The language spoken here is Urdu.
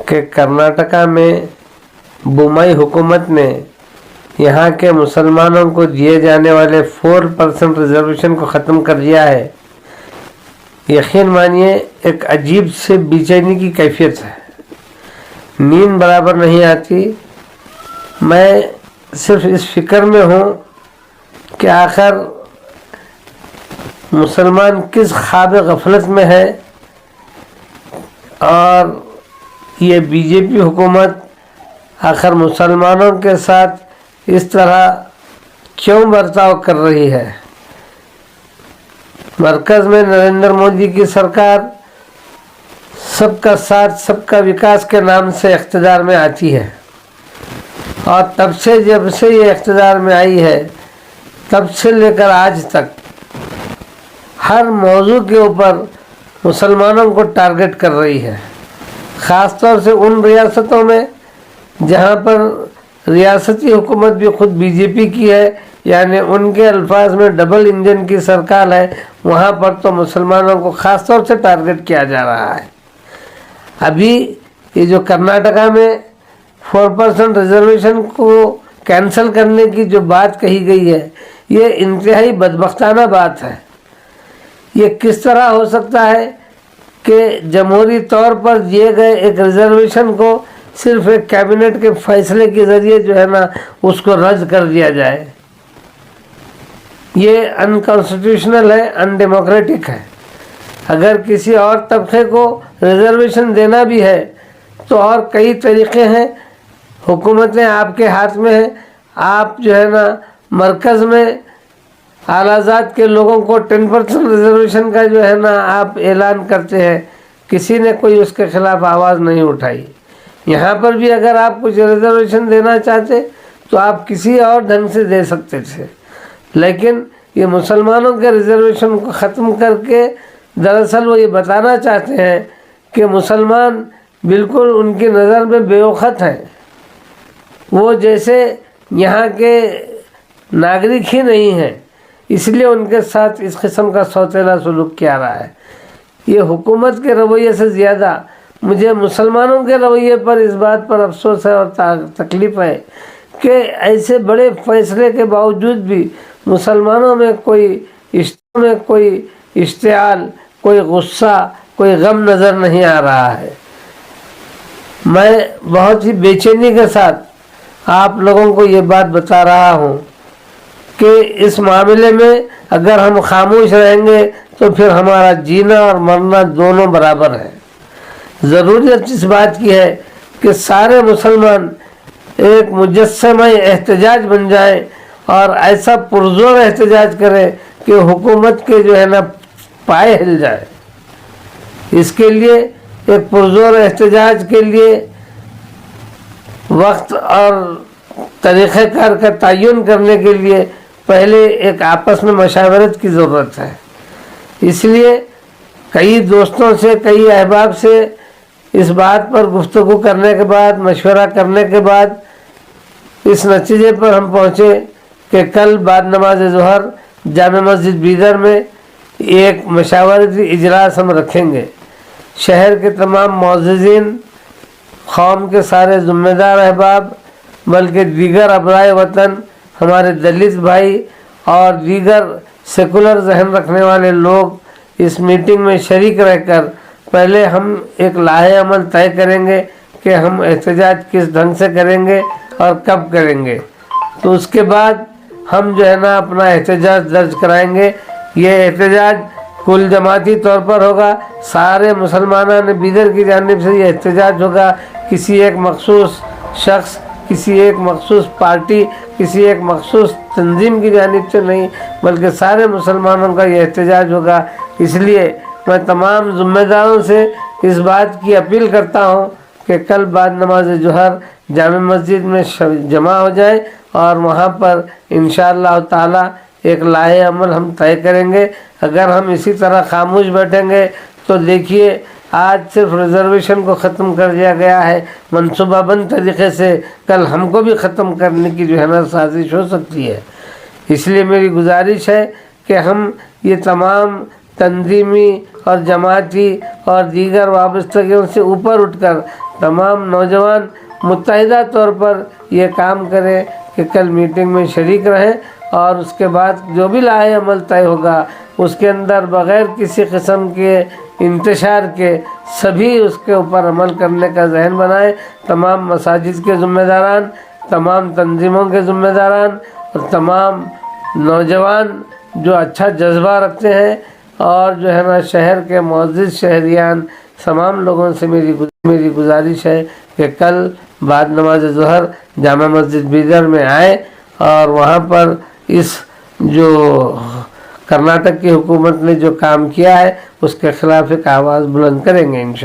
کہ کرناٹکا میں بومائی حکومت نے یہاں کے مسلمانوں کو دیے جانے والے 4% ریزرویشن کو ختم کر دیا ہے، یقین مانیے ایک عجیب سے بے چینی کی کیفیت ہے۔ نیند برابر نہیں آتی۔ میں صرف اس فکر میں ہوں کہ آخر مسلمان کس خواب غفلت میں ہے، اور یہ بی جے پی حکومت آخر مسلمانوں کے ساتھ اس طرح کیوں برتاؤ کر رہی ہے۔ مرکز میں نریندر مودی کی سرکار سب کا ساتھ سب کا وکاس کے نام سے اقتدار میں آتی ہے، اور تب سے جب سے یہ اقتدار میں آئی ہے تب سے لے کر آج تک ہر موضوع کے اوپر مسلمانوں کو ٹارگٹ کر رہی ہے، خاص طور سے ان ریاستوں میں جہاں پر ریاستی حکومت بھی خود بی جے پی کی ہے، یعنی ان کے الفاظ میں ڈبل انجن کی سرکار ہے، وہاں پر تو مسلمانوں کو خاص طور سے ٹارگٹ کیا جا رہا ہے۔ ابھی یہ جو کرناٹکا میں 4% ریزرویشن کو کینسل کرنے کی جو بات کہی گئی ہے، یہ انتہائی بدبختانہ بات ہے۔ یہ کس طرح ہو سکتا ہے کہ جمہوری طور پر دیے گئے ایک ریزرویشن کو صرف ایک کیبنٹ کے فیصلے کے ذریعے جو ہے نا اس کو رد کر دیا جائے؟ یہ انکانسٹیٹیوشنل ہے، ان ڈیموکریٹک ہے۔ اگر کسی اور طبقے کو ریزرویشن دینا بھی ہے تو اور کئی طریقے ہیں، حکومتیں آپ کے ہاتھ میں ہیں۔ آپ جو ہے نا مرکز میں اعلیٰ ذات کے لوگوں کو 10% ریزرویشن کا جو ہے نا آپ اعلان کرتے ہیں، کسی نے کوئی اس کے خلاف آواز نہیں اٹھائی۔ یہاں پر بھی اگر آپ کچھ ریزرویشن دینا چاہتے تو آپ کسی اور ڈھنگ سے دے سکتے تھے، لیکن یہ مسلمانوں کے ریزرویشن کو ختم کر کے دراصل وہ یہ بتانا چاہتے ہیں کہ مسلمان بالکل ان کی نظر میں بے وقت ہیں، وہ جیسے یہاں کے ناگرک ہی نہیں ہیں، اس لیے ان کے ساتھ اس قسم کا سوتیلا سلوک کیا رہا ہے۔ یہ حکومت کے رویے سے زیادہ مجھے مسلمانوں کے رویے پر اس بات پر افسوس ہے اور تکلیف ہے کہ ایسے بڑے فیصلے کے باوجود بھی مسلمانوں میں کوئی اشتعال، کوئی غصہ، کوئی غم نظر نہیں آ رہا ہے۔ میں بہت ہی بے چینی کے ساتھ آپ لوگوں کو یہ بات بتا رہا ہوں کہ اس معاملے میں اگر ہم خاموش رہیں گے تو پھر ہمارا جینا اور مرنا دونوں برابر ہے۔ ضرورت اس بات کی ہے کہ سارے مسلمان ایک مجسمہ احتجاج بن جائیں اور ایسا پرزور احتجاج کریں کہ حکومت کے جو ہے نا پائے ہل جائے۔ اس کے لیے ایک پرزور احتجاج کے لیے وقت اور طریقہ کار کا تعین کرنے کے لیے پہلے ایک آپس میں مشاورت کی ضرورت ہے۔ اس لیے کئی دوستوں سے، کئی احباب سے اس بات پر گفتگو کرنے کے بعد، مشورہ کرنے کے بعد اس نتیجے پر ہم پہنچے کہ کل بعد نماز ظہر جامع مسجد بیدر میں ایک مشاورتی اجلاس ہم رکھیں گے۔ شہر کے تمام معززین، قوم کے سارے ذمہ دار احباب، بلکہ دیگر ابنائے وطن، ہمارے دلت بھائی اور دیگر سیکولر ذہن رکھنے والے لوگ اس میٹنگ میں شریک رہ کر پہلے ہم ایک لائحہ عمل طے کریں گے کہ ہم احتجاج کس ڈھنگ سے کریں گے اور کب کریں گے۔ تو اس کے بعد ہم جو ہے نا اپنا احتجاج درج کرائیں گے۔ یہ احتجاج کل جماعتی طور پر ہوگا، سارے مسلمانان بیدر کی جانب سے یہ احتجاج ہوگا، کسی ایک مخصوص شخص، کسی ایک مخصوص پارٹی، کسی ایک مخصوص تنظیم کی جانب سے نہیں، بلکہ سارے مسلمانوں کا یہ احتجاج ہوگا۔ اس لیے میں تمام ذمہ داروں سے اس بات کی اپیل کرتا ہوں کہ کل بعد نماز ظہر جامع مسجد میں جمع ہو جائے اور وہاں پر انشاءاللہ تعالی ایک لائحہ عمل ہم طے کریں گے۔ اگر ہم اسی طرح خاموش بیٹھیں گے تو دیکھیے آج صرف ریزرویشن کو ختم کر دیا گیا ہے، منصوبہ بند طریقے سے کل ہم کو بھی ختم کرنے کی جو ہے نا سازش ہو سکتی ہے۔ اس لیے میری گزارش ہے کہ ہم یہ تمام تنظیمی اور جماعتی اور دیگر وابستگیوں سے اوپر اٹھ کر تمام نوجوان متحدہ طور پر یہ کام کریں کہ کل میٹنگ میں شریک رہیں اور اس کے بعد جو بھی لائحہ عمل طے ہوگا اس کے اندر بغیر کسی قسم کے انتشار کے سبھی اس کے اوپر عمل کرنے کا ذہن بنائیں. تمام مساجد کے ذمہ داران، تمام تنظیموں کے ذمہ داران اور تمام نوجوان جو اچھا جذبہ رکھتے ہیں اور جو ہے نا شہر کے معزز شہریان، تمام لوگوں سے میری گزارش ہے کہ کل بعد نماز ظہر جامع مسجد بیدر میں آئیں اور وہاں پر اس جو کرناٹک کی حکومت نے جو کام کیا ہے اس کے خلاف ایک آواز بلند کریں گے انشاءاللہ.